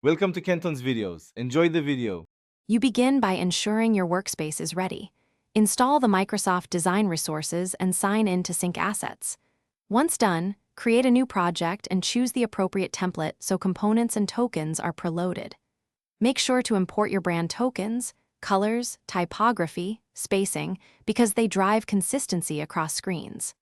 Welcome to Kenton's videos. Enjoy the video. You begin by ensuring your workspace is ready. Install the Microsoft Design resources and sign in to sync assets. Once done, create a new project and choose the appropriate template so components and tokens are preloaded. Make sure to import your brand tokens, colors, typography, spacing, because they drive consistency across screens.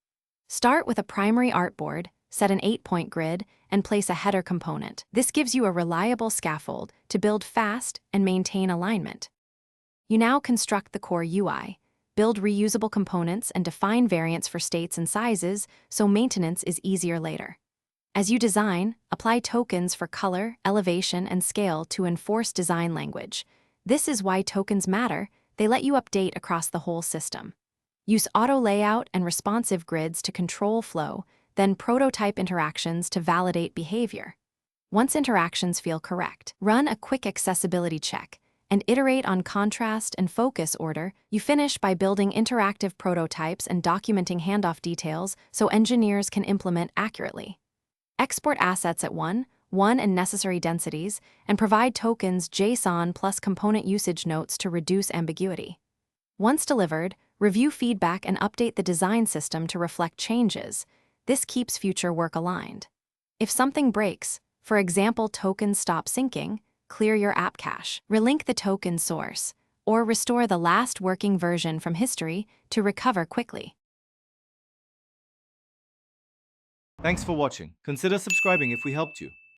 Start with a primary artboard, set an 8-point grid, and place a header component. This gives you a reliable scaffold to build fast and maintain alignment. You now construct the core UI, build reusable components, and define variants for states and sizes so maintenance is easier later. As you design, apply tokens for color, elevation, and scale to enforce design language. This is why tokens matter. They let you update across the whole system. Use auto layout and responsive grids to control flow, then prototype interactions to validate behavior. Once interactions feel correct, run a quick accessibility check and iterate on contrast and focus order. You finish by building interactive prototypes and documenting handoff details so engineers can implement accurately. Export assets at 1 and necessary densities, and provide tokens JSON plus component usage notes to reduce ambiguity. Once delivered, review feedback and update the design system to reflect changes. This keeps future work aligned. If something breaks, for example, tokens stop syncing, clear your app cache, relink the token source, or restore the last working version from history to recover quickly. Thanks for watching. Consider subscribing if we helped you.